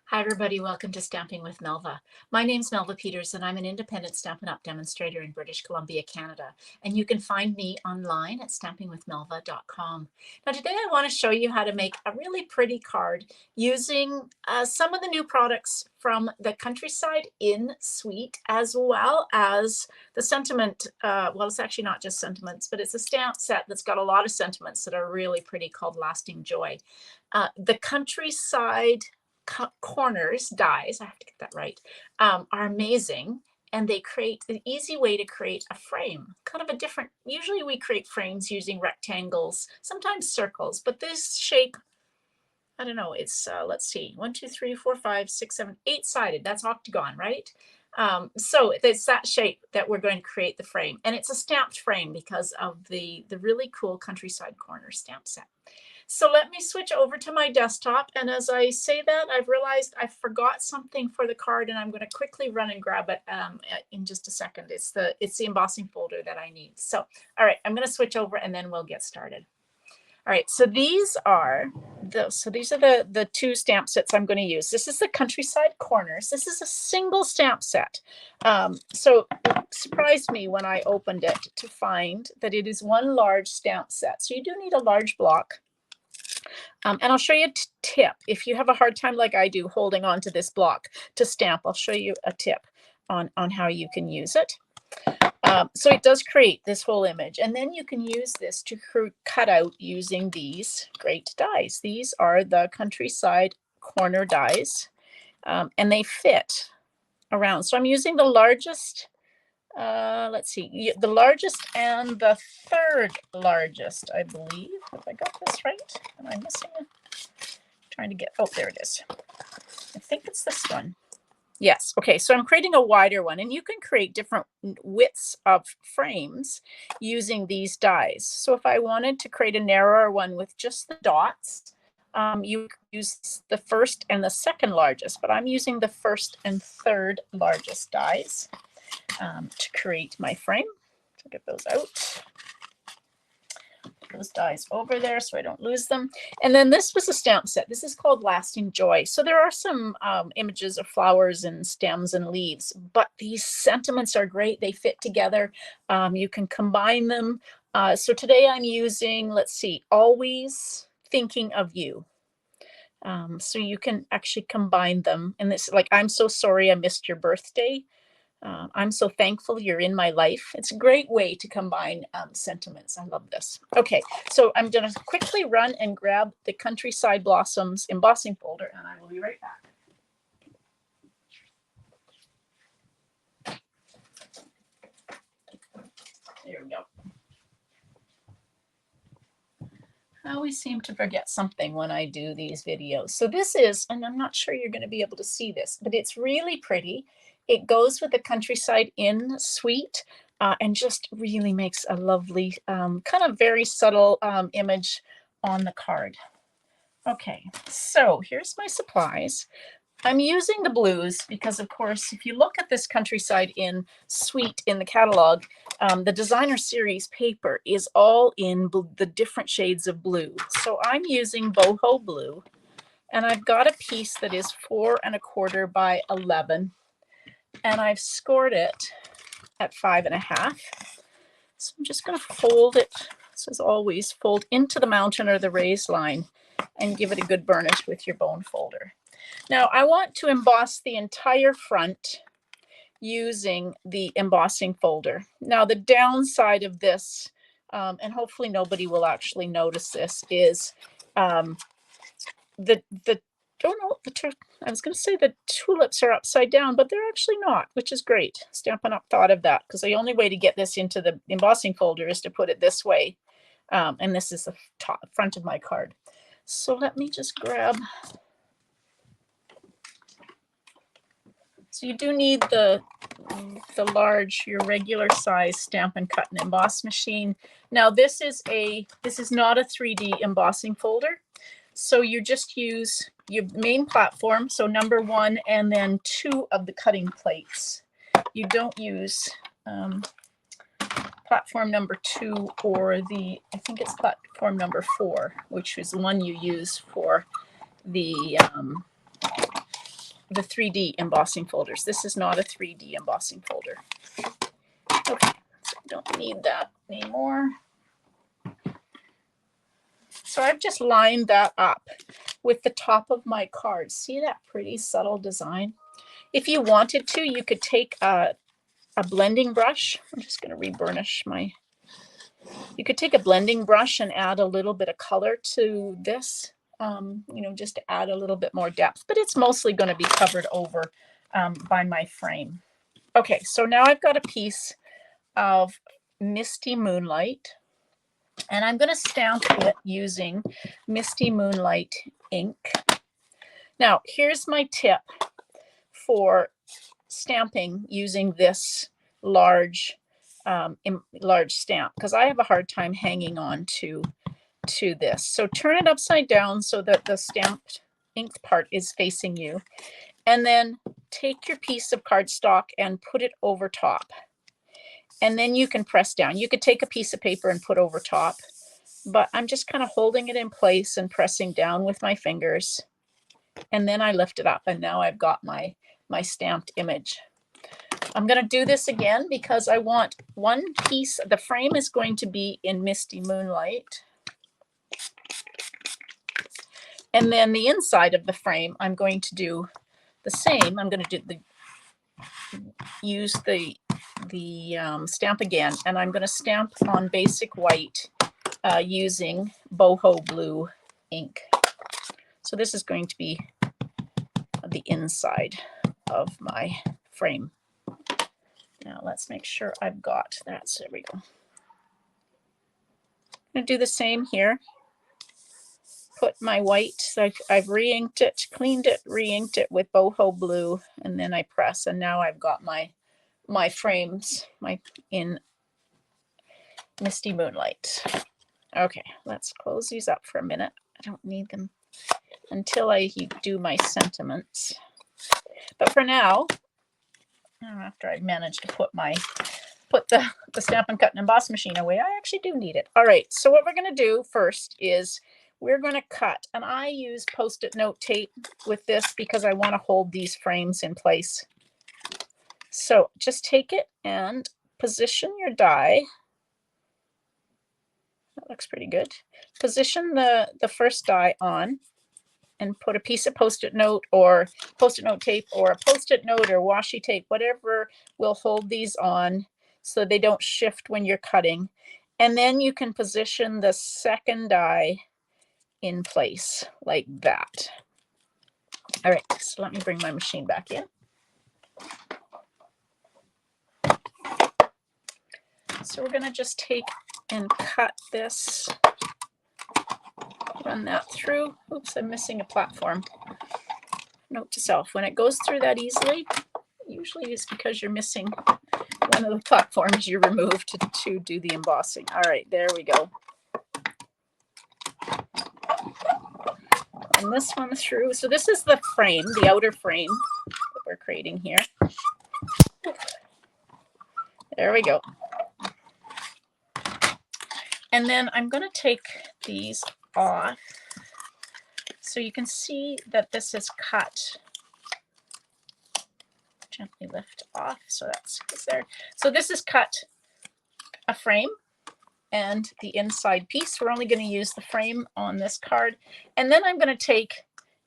Hi, everybody. Welcome to Stamping with Melva. My name's Melva Peters, and I'm an independent Stampin' Up! Demonstrator in British Columbia, Canada. And you can find me online at stampingwithmelva.com. Now, today I want to show you how to make a really pretty card using some of the new products from the Countryside In suite, as well as the sentiment. Well, it's actually not just sentiments, but it's a stamp set that's got a lot of sentiments that are really pretty called Lasting Joy. The Countryside corners dies, I have to get that right, are amazing, and they create an easy way to create a frame, kind of a different, usually we create frames using rectangles, sometimes circles, but this shape, I don't know, it's let's see, 1 2 3 4 5 6 7 8 sided, that's octagon, right? So it's that shape that we're going to create the frame, and it's a stamped frame because of the really cool Countryside Corner stamp set. So let me switch over to my desktop. And as I say that, I've realized I forgot something for the card, and I'm going to quickly run and grab it in just a second. It's the embossing folder that I need. So, all right, I'm going to switch over and then we'll get started. All right, so these are the two stamp sets I'm going to use. This is the Countryside Corners. This is a single stamp set. So it surprised me when I opened it to find that it is one large stamp set. So you do need a large block. And I'll show you a tip. If you have a hard time like I do holding on to this block to stamp, I'll show you a tip on how you can use it. So it does create this whole image, and then you can use this to cut out using these great dies. These are the Countryside Corner dies, and they fit around. So I'm using the largest, let's see, the largest and the third largest, I believe. Have I got this right? Am I missing it? Trying to get, oh, there it is. I think it's this one. Yes. Okay. So I'm creating a wider one, and you can create different widths of frames using these dies. So if I wanted to create a narrower one with just the dots, you use the first and the second largest, but I'm using the first and third largest dies to create my frame. So get those out. Those dies over there so I don't lose them. And then this was a stamp set. This is called Lasting Joy. So there are some images of flowers and stems and leaves, but these sentiments are great. They fit together. You can combine them. So today I'm using, let's see, Always Thinking of You. So you can actually combine them. And this, like, I'm so sorry I missed your birthday. I'm so thankful you're in my life. It's a great way to combine sentiments. I love this. Okay, so I'm going to quickly run and grab the Countryside Blossoms embossing folder, and I will be right back. There we go. I always seem to forget something when I do these videos. So this is, and I'm not sure you're going to be able to see this, but it's really pretty. It goes with the Countryside In suite and just really makes a lovely, kind of very subtle image on the card. Okay, so here's my supplies. I'm using the blues because, of course, if you look at this Countryside In suite in the catalog, the designer series paper is all in the different shades of blue. So I'm using boho blue, and I've got a piece that is 4 1/4 by 11, and I've scored it at 5 1/2. So I'm just going to fold it, this is always, fold into the mountain or the raised line and give it a good burnish with your bone folder. Now I want to emboss the entire front using the embossing folder. Now the downside of this, and hopefully nobody will actually notice this, is I was going to say the tulips are upside down, but they're actually not, which is great. Stampin' Up! Thought of that, because the only way to get this into the embossing folder is to put it this way. And this is the front of my card. So let me just grab. So you do need the large, your regular size Stampin' Cut and Emboss machine. Now this is not a 3D embossing folder. So you just use your main platform, so number 1 and then 2 of the cutting plates. You don't use platform number 2 or I think it's platform number 4, which is the one you use for the the 3D embossing folders. This is not a 3D embossing folder. Okay, so I don't need that anymore. So I've just lined that up with the top of my card. See that pretty subtle design? If you wanted to, you could take a blending brush. I'm just going to reburnish my... You could take a blending brush and add a little bit of color to this, you know, just to add a little bit more depth, but it's mostly going to be covered over by my frame. Okay, so now I've got a piece of Misty Moonlight, and I'm going to stamp it using Misty Moonlight ink. Now, here's my tip for stamping using this large stamp, because I have a hard time hanging on to this. So turn it upside down so that the stamped ink part is facing you, and then take your piece of cardstock and put it over top, and then you can press down. You could take a piece of paper and put over top, but I'm just kind of holding it in place and pressing down with my fingers, and then I lift it up, and now I've got my stamped image. I'm going to do this again because I want one piece. The frame is going to be in Misty Moonlight, and then the inside of the frame I'm going to do the same. I'm going to use the stamp again, and I'm going to stamp on basic white using boho blue ink. So this is going to be the inside of my frame. Now let's make sure I've got that. So there we go. I'm going to do the same here. Put my white, so I've re-inked it, cleaned it, re-inked it with boho blue, and then I press, and now I've got my frames in Misty Moonlight. Okay, let's close these up for a minute. I don't need them until I do my sentiments. But for now, after I manage to put the Stampin' Cut and Emboss machine away, I actually do need it. All right, so what we're going to do first is we're going to cut, and I use Post-it note tape with this because I want to hold these frames in place. So just take it and position your die. That looks pretty good. Position the first die on, and put a piece of Post-it note or Post-it note tape or a Post-it note or washi tape, whatever will hold these on so they don't shift when you're cutting. And then you can position the second die in place like that. All right, so let me bring my machine back in. So we're going to just take and cut this, run that through. Oops, I'm missing a platform. Note to self, when it goes through that easily, usually it's because you're missing one of the platforms you removed to do the embossing. All right, there we go. And this one through. So this is the frame, the outer frame that we're creating here. There we go. And then I'm going to take these off so you can see that this is cut. Gently lift off, so that's there. So this is cut a frame and the inside piece. We're only going to use the frame on this card. And then I'm going to take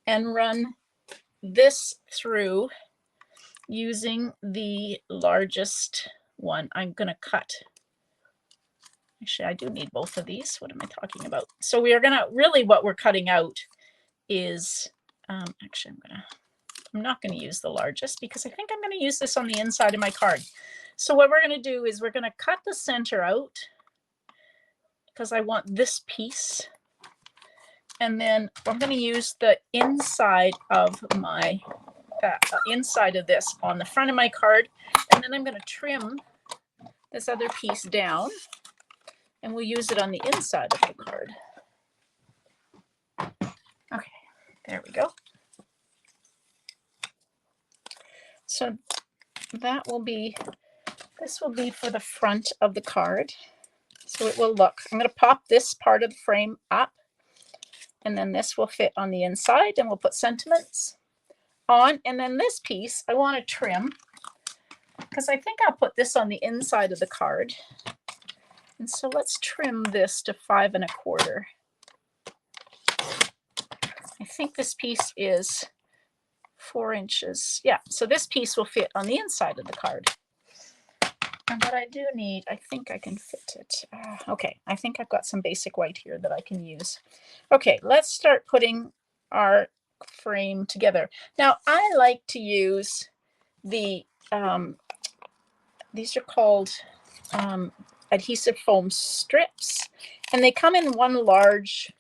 and run this through using the largest one. I'm going to cut. Actually, I do need both of these. What am I talking about? So we are going to, really what we're cutting out is, actually I'm not going to use the largest because I think I'm going to use this on the inside of my card. So what we're going to do is we're going to cut the center out because I want this piece. And then I'm going to use the inside of my, inside of this on the front of my card. And then I'm going to trim this other piece down, and we'll use it on the inside of the card. Okay, there we go. So that will be, this will be for the front of the card. So it will look, I'm going to pop this part of the frame up, and then this will fit on the inside, and we'll put sentiments. on, and then this piece I want to trim because I think I'll put this on the inside of the card. And so let's trim this to 5 1/4. I think this piece is 4 inches. Yeah, so this piece will fit on the inside of the card. And what I do need, I think I can fit it. Okay, I think I've got some basic white here that I can use. Okay, let's start putting our frame together. Now, I like to use the, these are called adhesive foam strips, and they come in one large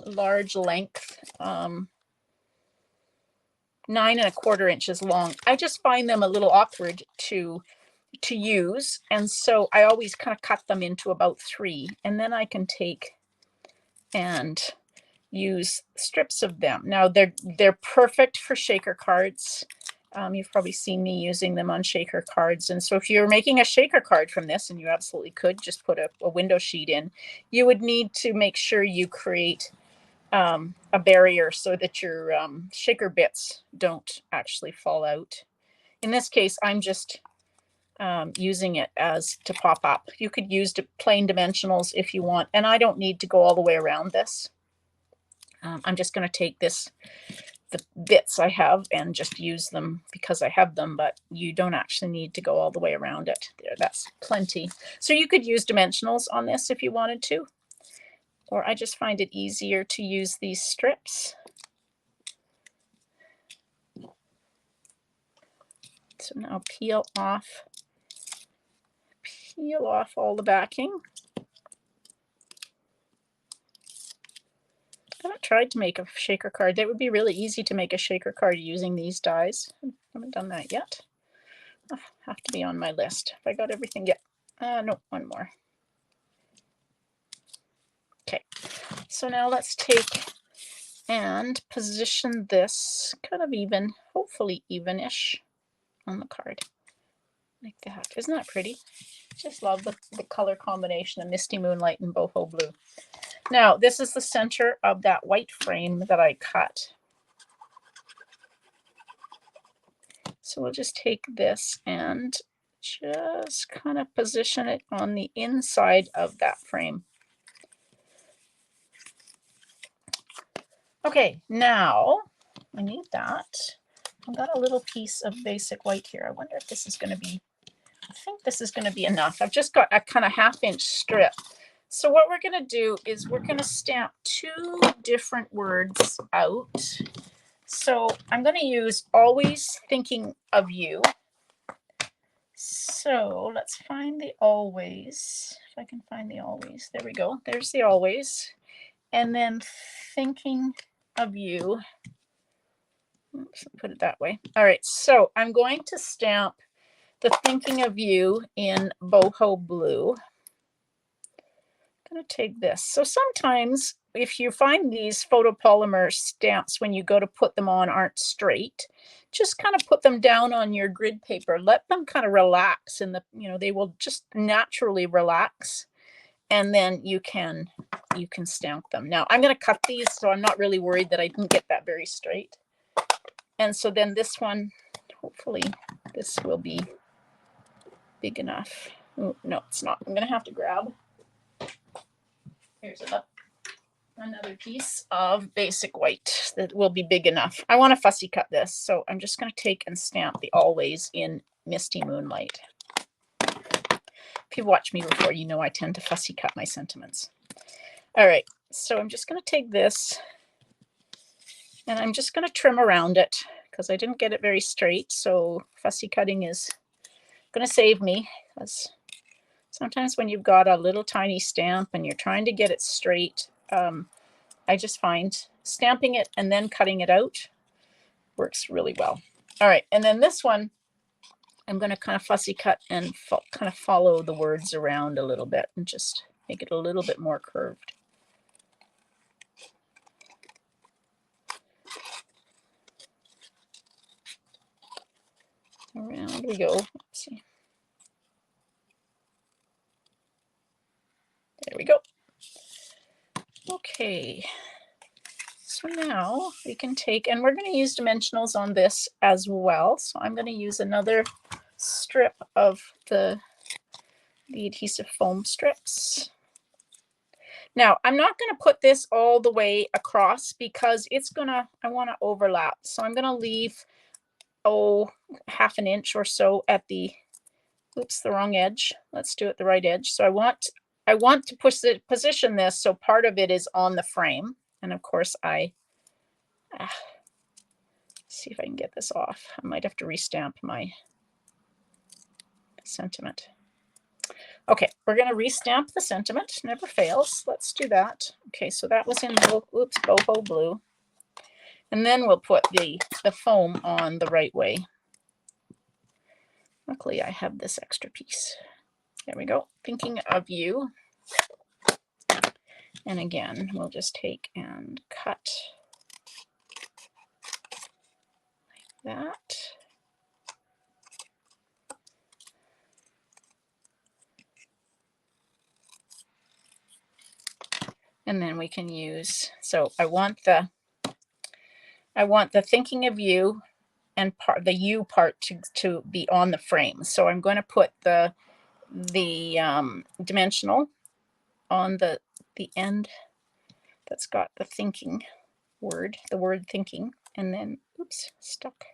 length, 9 1/4 inches long. I just find them a little awkward to use, and so I always kind of cut them into about 3, and then I can take and use strips of them. Now they're perfect for shaker cards. You've probably seen me using them on shaker cards, and so if you're making a shaker card from this, and you absolutely could just put a window sheet in, you would need to make sure you create a barrier so that your shaker bits don't actually fall out. In this case, I'm just using it as to pop up. You could use plain dimensionals if you want, and I don't need to go all the way around this. I'm just going to take the bits I have and just use them because I have them, but you don't actually need to go all the way around it. There, that's plenty. So you could use dimensionals on this if you wanted to, or I just find it easier to use these strips. So now peel off all the backing. I haven't tried to make a shaker card. That would be really easy to make a shaker card using these dies. I haven't done that yet. I'll have to be on my list. If I got everything yet. No, one more. Okay, so now let's take and position this kind of even, hopefully even-ish on the card. Like that. Isn't that pretty? Just love the color combination of Misty Moonlight and Boho Blue. Now, this is the center of that white frame that I cut. So we'll just take this and just kind of position it on the inside of that frame. Okay, now I need that. I've got a little piece of basic white here. I wonder if this is going to be, I think this is going to be enough. I've just got a kind of 1/2 inch strip. So what we're going to do is we're going to stamp 2 different words out. So I'm going to use always thinking of you. So let's find the always. If I can find the always. There we go. There's the always. And then thinking of you. Oops, put it that way. All right. So I'm going to stamp the thinking of you in Boho Blue. I'm going to take this. So sometimes if you find these photopolymer stamps when you go to put them on aren't straight, just kind of put them down on your grid paper. Let them kind of relax in the, they will just naturally relax, and then you can stamp them. Now I'm going to cut these, so I'm not really worried that I didn't get that very straight. And so then this one, hopefully this will be big enough. Oh, no, it's not. I'm going to have to grab. Here's another piece of basic white that will be big enough. I want to fussy cut this, so I'm just going to take and stamp the always in Misty Moonlight. If you've watched me before, you know I tend to fussy cut my sentiments. All right, so I'm just going to take this and I'm just going to trim around it because I didn't get it very straight, so fussy cutting is going to save me, because sometimes when you've got a little tiny stamp and you're trying to get it straight, I just find stamping it and then cutting it out works really well. All right, and then this one, I'm going to kind of fussy cut and kind of follow the words around a little bit and just make it a little bit more curved. Around we go. Let's see. There we go. Okay. So now we can take, and we're going to use dimensionals on this as well. So I'm going to use another strip of the adhesive foam strips. Now I'm not going to put this all the way across because I want to overlap. So I'm going to leave, half an inch or so at the, oops, the wrong edge. Let's do it the right edge. So I want to position this so part of it is on the frame. And of course see if I can get this off. I might have to restamp my sentiment. Okay, we're going to restamp the sentiment. Never fails. Let's do that. Okay, so that was in boho blue. And then we'll put the foam on the right way. Luckily, I have this extra piece. There we go. Thinking of you. And again, we'll just take and cut like that. And then we can use, so I want the thinking of you and the you part to be on the frame. So I'm going to put the dimensional on the end that's got the thinking word, the word thinking, and then, oops, stuck.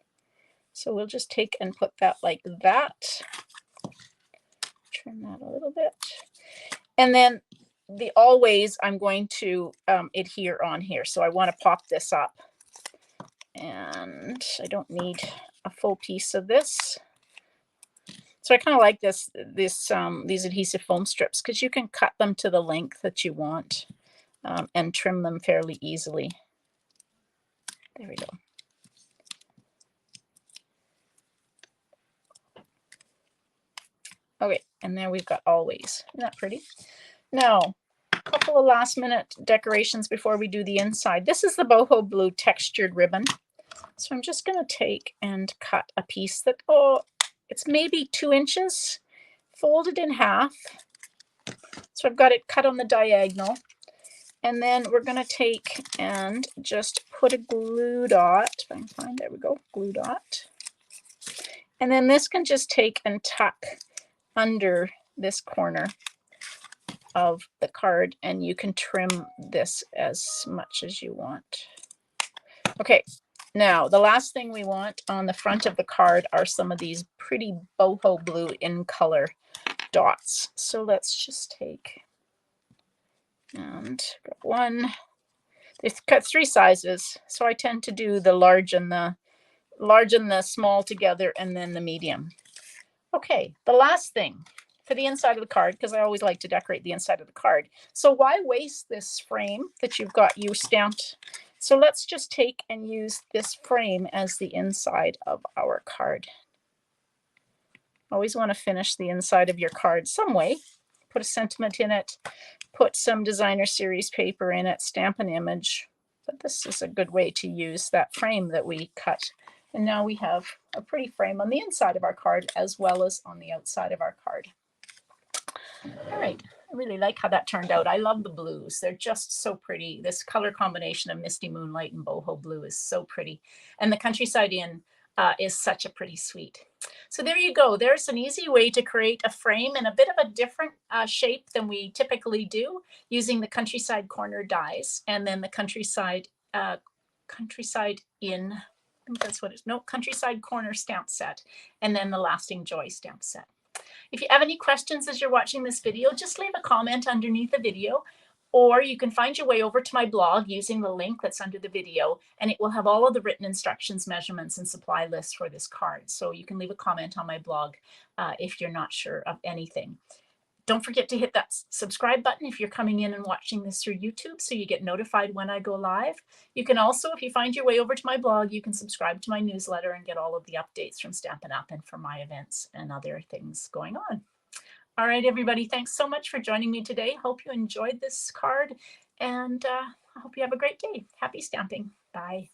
So we'll just take and put that like that. Trim that a little bit. And then the always I'm going to adhere on here. So I want to pop this up. And I don't need a full piece of this. So I kind of like these adhesive foam strips because you can cut them to the length that you want and trim them fairly easily. There we go. Okay, and there we've got always. Isn't that pretty? Now, a couple of last minute decorations before we do the inside. This is the boho blue textured ribbon. So I'm just going to take and cut a piece that, it's maybe 2 inches, folded in half. So I've got it cut on the diagonal. And then we're going to take and just put a glue dot, if I can find, there we go, glue dot. And then this can just take and tuck under this corner of the card, and you can trim this as much as you want. Okay, now the last thing we want on the front of the card are some of these pretty boho blue in color dots. So let's just take and got one. They've cut 3 sizes, so I tend to do the large and the small together, and then the medium. Okay, the last thing for the inside of the card, because I always like to decorate the inside of the card. So why waste this frame that you've got stamped? So let's just take and use this frame as the inside of our card. Always want to finish the inside of your card some way. Put a sentiment in it, put some designer series paper in it, stamp an image. But this is a good way to use that frame that we cut. And now we have a pretty frame on the inside of our card as well as on the outside of our card. All right, I really like how that turned out. I love the blues. They're just so pretty. This color combination of Misty Moonlight and boho blue is so pretty. And the Countryside Inn is such a pretty suite. So there you go. There's an easy way to create a frame in a bit of a different shape than we typically do, using the Countryside Corner dies and then the Countryside Inn, I think that's what it is. No, Countryside Corner stamp set, and then the Lasting Joy stamp set. If you have any questions as you're watching this video, just leave a comment underneath the video, or you can find your way over to my blog using the link that's under the video, and it will have all of the written instructions, measurements, and supply lists for this card. So you can leave a comment on my blog if you're not sure of anything. Don't forget to hit that subscribe button if you're coming in and watching this through YouTube so you get notified when I go live. You can also, if you find your way over to my blog, you can subscribe to my newsletter and get all of the updates from Stampin' Up! And from my events and other things going on. All right, everybody, thanks so much for joining me today. Hope you enjoyed this card, and I hope you have a great day. Happy stamping. Bye.